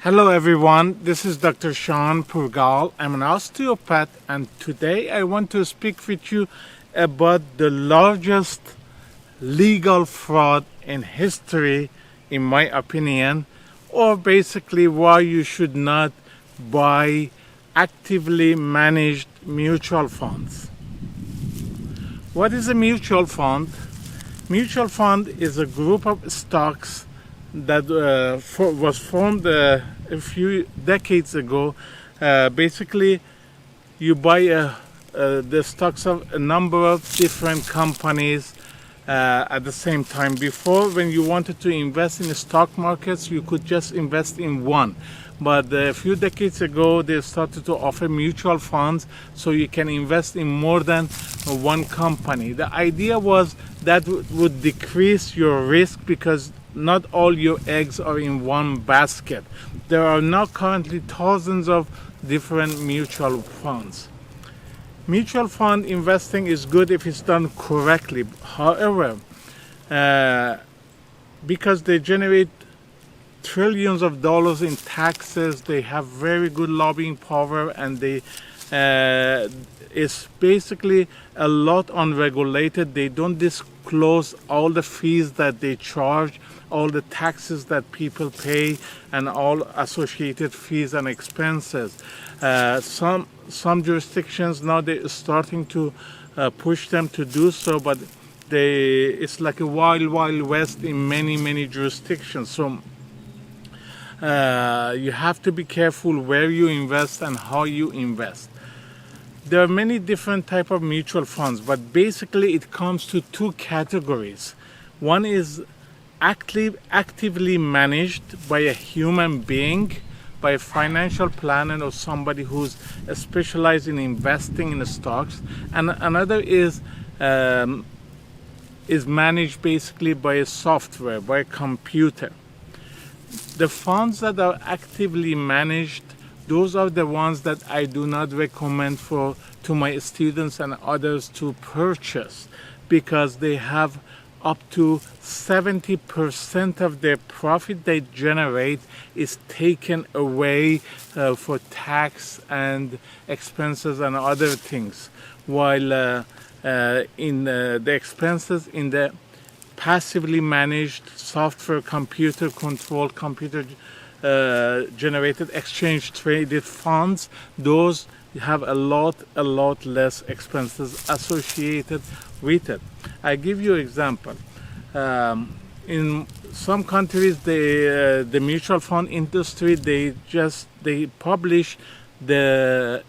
Hello everyone, this is Dr. Shawn Pourgol. I'm an osteopath, and today I want to speak with you about the largest legal fraud in history, in my opinion, or basically why you should not buy actively managed mutual funds. What is a mutual fund? Mutual fund is a group of stocks that was formed a few decades ago. Basically, you buy the stocks of a number of different companies at the same time. Before, when you wanted to invest in the stock markets, you could just invest in one. But a few decades ago, they started to offer mutual funds so you can invest in more than one company. The idea was that would decrease your risk because not all your eggs are in one basket. There are now currently thousands of different mutual funds. Mutual fund investing is good if it's done correctly. However, because they generate trillions of dollars in taxes, they have very good lobbying power, and they it's basically a lot unregulated. They don't disclose all the fees that they charge, all the taxes that people pay, and all associated fees and expenses. Some jurisdictions now they're starting to push them to do so, but it's like a wild west in many jurisdictions. So you have to be careful where you invest and how you invest. There are many different types of mutual funds, but basically it comes to two categories. One is actively managed by a human being, by a financial planner or somebody who's specialized in investing in the stocks, and another is managed basically by a software, by a computer. The funds that are actively managed, those are the ones that I do not recommend to my students and others to purchase, because they have up to 70% of their profit they generate is taken away for tax and expenses and other things, while in the expenses in the passively managed software, computer controlled, computer generated, exchange traded funds, those have a lot less expenses associated with it. I give you an example. In some countries, the mutual fund industry, they publish the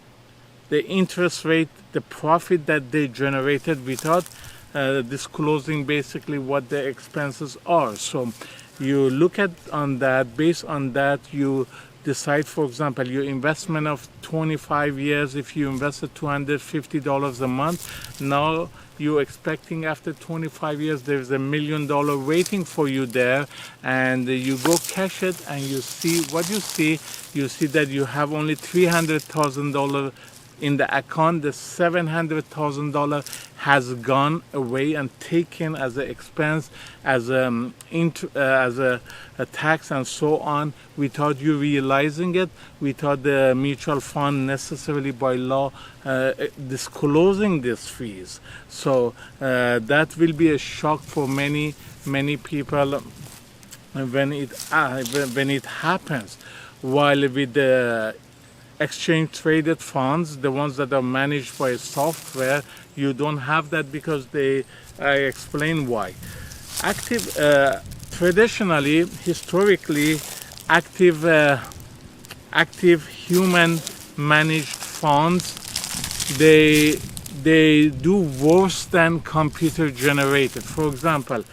interest rate, the profit that they generated without disclosing basically what the expenses are. So you look at on that, based on that you decide, for example, your investment of 25 years, if you invested $250 a month, now you're expecting after 25 years there's $1 million waiting for you there, and you go cash it, and you see what you see that you have only $300,000 in the account. The $700,000 has gone away and taken as an expense, as a tax and so on, without you realizing it, without the mutual fund necessarily by law disclosing these fees. So that will be a shock for many people when it happens. While with the exchange traded funds, the ones that are managed by software, you don't have that, because I explain why. Traditionally, historically, active human managed funds, they do worse than computer generated. For example,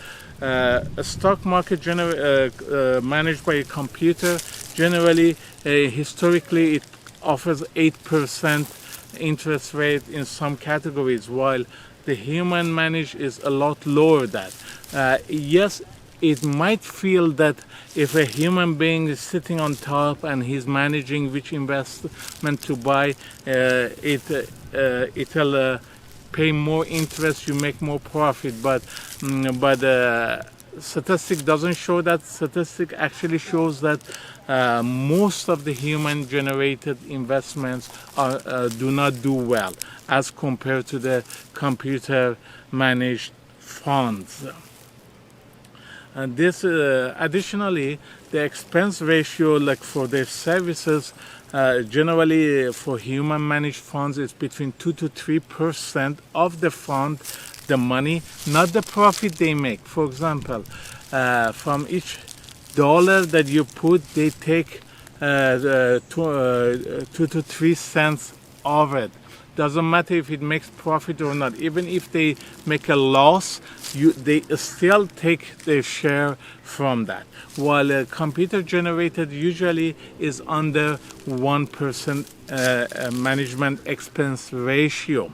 a stock market managed by a computer, generally, historically, it offers 8% interest rate in some categories, while the human managed is a lot lower than that. Yes, it might feel that if a human being is sitting on top and he's managing which investment to buy, it'll pay more interest, you make more profit. But statistic doesn't show that. Statistic actually shows that most of the human generated investments do not do well as compared to the computer managed funds. And this additionally, the expense ratio, like for their services, generally for human managed funds is between 2 to 3% of the fund, the money, not the profit they make. For example, from each dollar that you put, they take 2 to 3 cents of it. Doesn't matter if it makes profit or not. Even if they make a loss, they still take their share from that. While a computer generated usually is under 1% management expense ratio.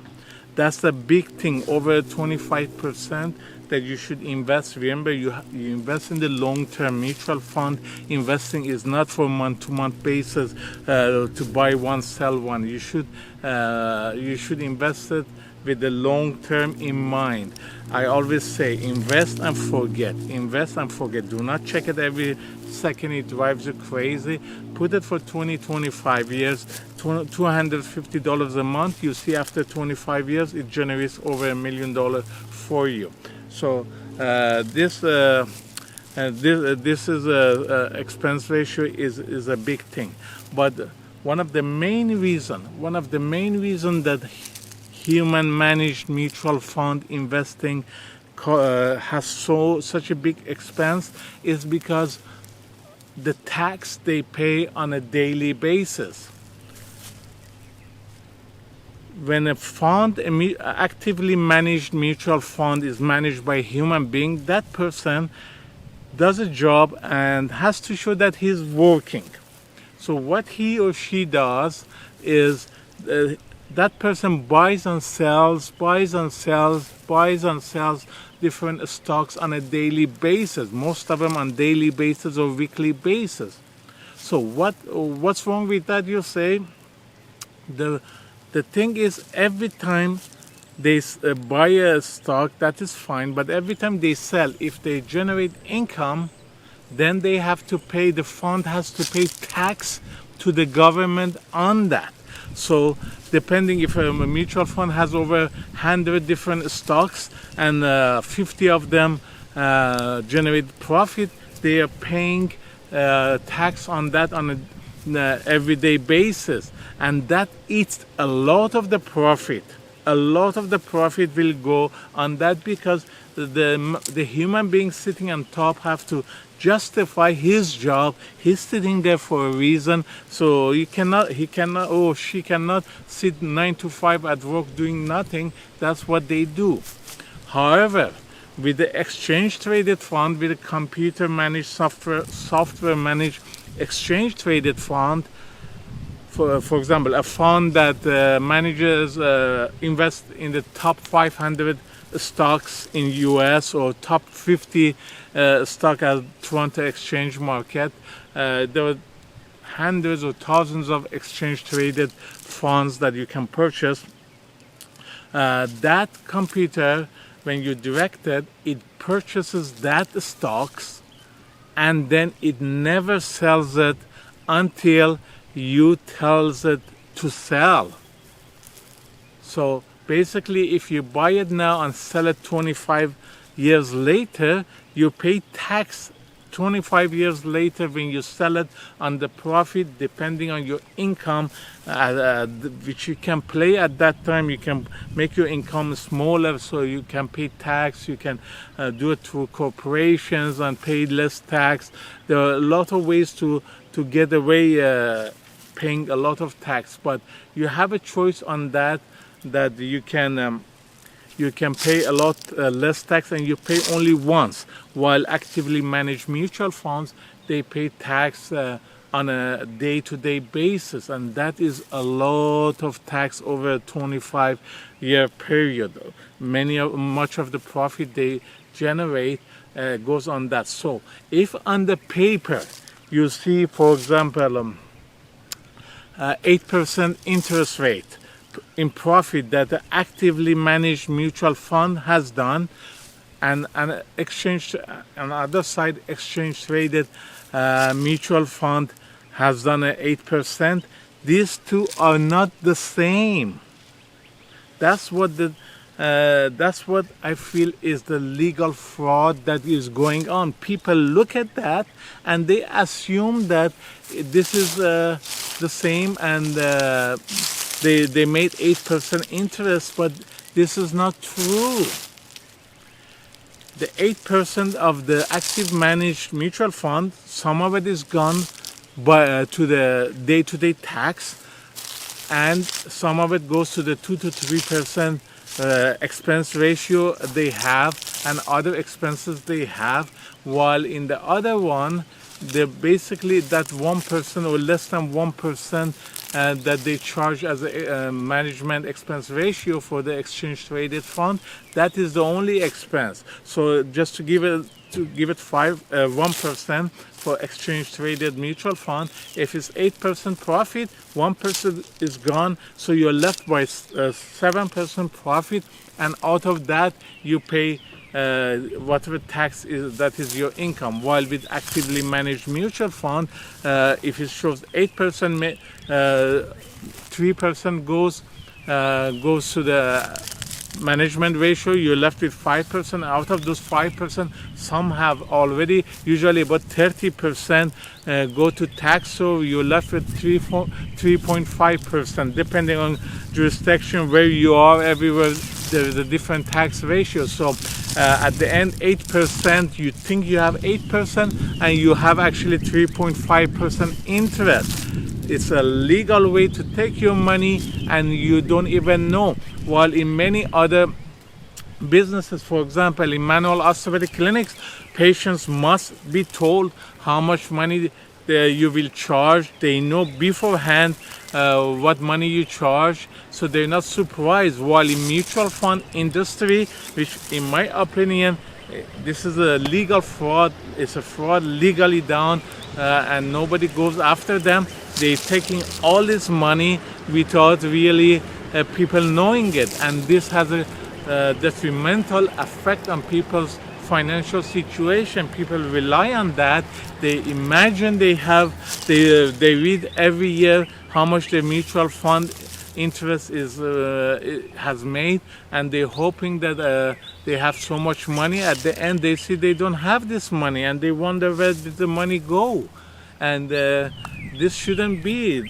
That's the big thing, over 25% that you should invest. Remember, you invest in the long-term mutual fund. Investing is not for month-to-month basis to buy one, sell one. You should invest it with the long term in mind. I always say invest and forget. Invest and forget. Do not check it every second. It drives you crazy. Put it for 20-25 years, $250 a month. You see, after 25 years, it generates over $1 million for you. So this is expense ratio is a big thing. But one of the main reason that human managed mutual fund investing has such a big expense is because the tax they pay on a daily basis. When a fund, actively managed mutual fund, is managed by a human being, that person does a job and has to show that he's working. So what he or she does is that person buys and sells different stocks on a daily basis, most of them on daily basis or weekly basis. So what's wrong with that, you say? The thing is, every time they buy a stock, that is fine, but every time they sell, if they generate income, then they have to pay, the fund has to pay tax to the government on that. So depending if a mutual fund has over 100 different stocks and 50 of them generate profit, they are paying tax on that on an everyday basis, and that eats a lot of the profit. A lot of the profit will go on that because the human being sitting on top have to justify his job. He's sitting there for a reason, so he cannot or she cannot sit 9 to 5 at work doing nothing. That's what they do. However, with the exchange traded fund, with a computer managed software managed exchange traded fund, for example, a fund that manages invest in the top 500 stocks in US or top 50 stock at Toronto Exchange Market. There are hundreds or thousands of exchange traded funds that you can purchase. That computer, when you direct it, it purchases that stocks and then it never sells it until you tells it to sell. So basically, if you buy it now and sell it 25 years later, you pay tax 25 years later when you sell it on the profit, depending on your income, which you can play at that time. You can make your income smaller so you can pay tax. You can do it through corporations and pay less tax. There are a lot of ways to get away paying a lot of tax, but you have a choice on that you can pay a lot less tax and you pay only once, while actively managed mutual funds, they pay tax on a day-to-day basis, and that is a lot of tax over a 25-year period. Much of the profit they generate goes on that. So if on the paper you see, for example, 8% interest rate in profit that the actively managed mutual fund has done, and exchange on the other side, exchange traded mutual fund has done a 8%. These two are not the same. That's what I feel is the legal fraud that is going on. People look at that and they assume that this is the same, and they made 8% interest, but this is not true. The 8% of the active managed mutual fund, some of it is gone to the day-to-day tax, and some of it goes to the 2 to 3% expense ratio they have and other expenses they have, while in the other one, they basically that 1% or less than 1% that they charge as a management expense ratio for the exchange traded fund, that is the only expense. So just to give it 1% for exchange traded mutual fund, if it's 8% profit, 1% is gone, so you're left by 7% profit, and out of that you pay whatever tax is, that is your income. While with actively managed mutual fund, if it shows 8%, 3% goes to the management ratio, you're left with 5%. Out of those 5%, some have already, usually about 30% go to tax, so you're left with 3.5%, depending on jurisdiction where you are. Everywhere there is a different tax ratio. So at the end, 8%, you think you have 8%, and you have actually 3.5% interest. It's a legal way to take your money and you don't even know. While in many other businesses, for example, in manual osteopathic clinics, patients must be told how much money you will charge. They know beforehand what money you charge, so they're not surprised. While in mutual fund industry, which in my opinion, this is a legal fraud, it's a fraud legally done, and nobody goes after them. They're taking all this money without really people knowing it, and this has a detrimental effect on people's financial situation. People rely on that. They imagine they read every year how much their mutual fund interest has made, and they're hoping that they have so much money. At the end, they see they don't have this money, and they wonder where did the money go. And this shouldn't be.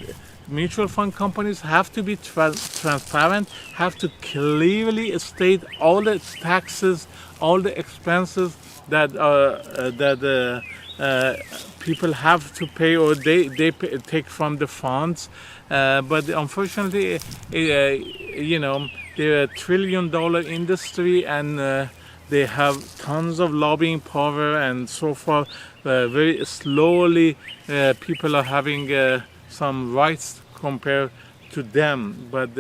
Mutual fund companies have to be transparent, have to clearly state all the taxes, all the expenses that people have to pay, or they take from the funds. But unfortunately, they're a $1 trillion industry, and they have tons of lobbying power, and so far very slowly people are having some rights compared to them. But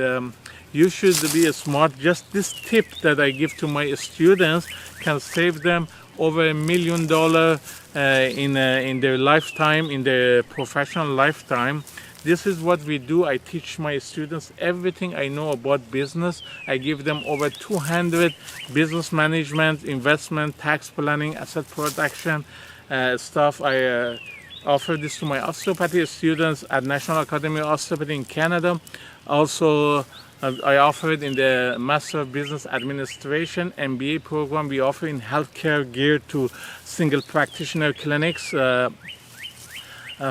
you should be smart. Just this tip that I give to my students can save them over $1 million in their lifetime, in their professional lifetime. This is what we do. I teach my students everything I know about business. I give them over 200 business management, investment, tax planning, asset protection stuff. I offer this to my osteopathy students at National Academy of Osteopathy in Canada. Also, I offer it in the Master of Business Administration MBA program. We offer in healthcare geared to single practitioner clinics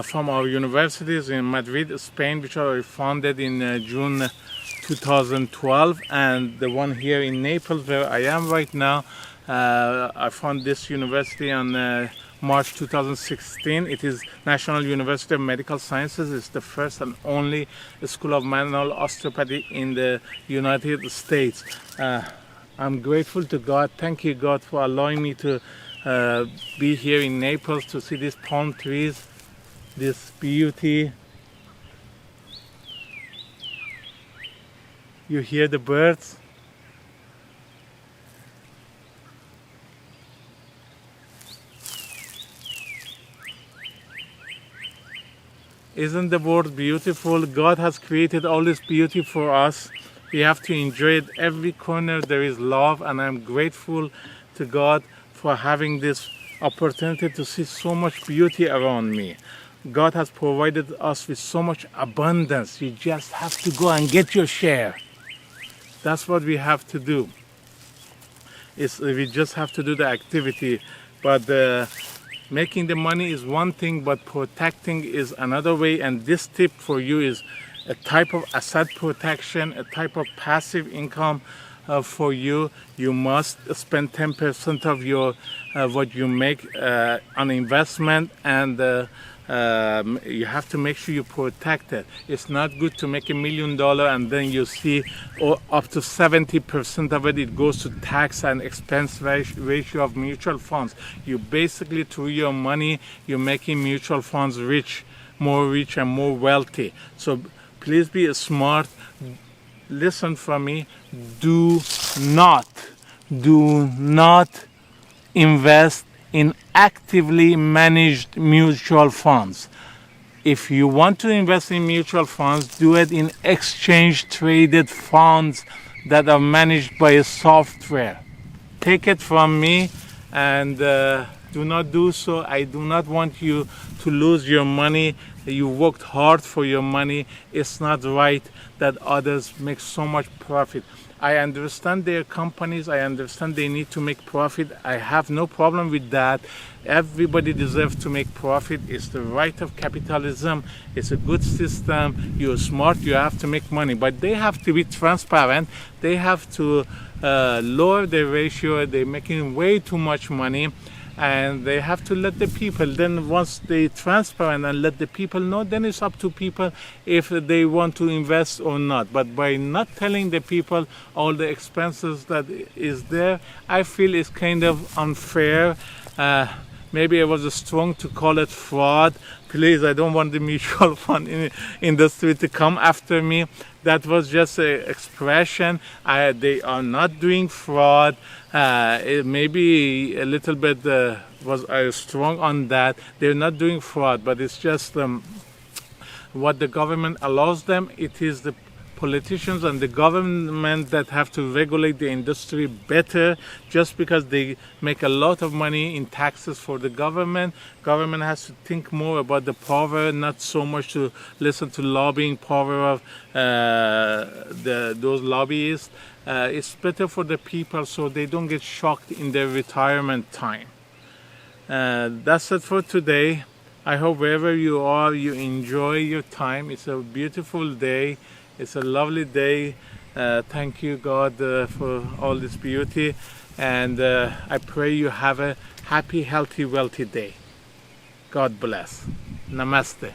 from our universities in Madrid, Spain, which are founded in June 2012, and the one here in Naples, where I am right now. I found this university on March 2016. It is National University of Medical Sciences. It's the first and only school of manual osteopathy in the United States. I'm grateful to God. Thank you, God, for allowing me to be here in Naples to see these palm trees, this beauty. You hear the birds. Isn't the world beautiful? God has created all this beauty for us. We have to enjoy it. Every corner there is love, and I'm grateful to God for having this opportunity to see so much beauty around me. God has provided us with so much abundance. You just have to go and get your share. That's what we have to do. We just have to do the activity. But making the money is one thing, but protecting is another way. And this tip for you is a type of asset protection, a type of passive income for you. You must spend 10% of your what you make on investment, and you have to make sure you protect it. It's not good to make $1 million and then you see up to 70% of it goes to tax and expense ratio of mutual funds. You basically, through your money, you're making mutual funds rich and more wealthy. So please be smart. Listen from me. Do not invest in actively managed mutual funds. If you want to invest in mutual funds, do it in exchange traded funds that are managed by a software. Take it from me, and do not do so. I do not want you to lose your money. You worked hard for your money. It's not right that others make so much profit. I understand their companies. I understand they need to make profit. I have no problem with that. Everybody deserves to make profit. It's the right of capitalism. It's a good system. You're smart. You have to make money. But they have to be transparent. They have to lower the ratio. They're making way too much money. And they have to let the people, then once they transparent and let the people know, then it's up to people if they want to invest or not. But by not telling the people all the expenses that is there, I feel it's kind of unfair. Maybe I was strong to call it fraud. Please, I don't want the mutual fund industry to come after me. That was just an expression. They are not doing fraud. Maybe a little bit was strong on that. They're not doing fraud, but it's just what the government allows them. It is the politicians and the government that have to regulate the industry better. Just because they make a lot of money in taxes for the government has to think more about the power, not so much to listen to lobbying power of those lobbyists. It's better for the people so they don't get shocked in their retirement time. That's it for today. I hope wherever you are, you enjoy your time. It's a beautiful day. It's a lovely day. Thank you, God, for all this beauty. And I pray you have a happy, healthy, wealthy day. God bless. Namaste.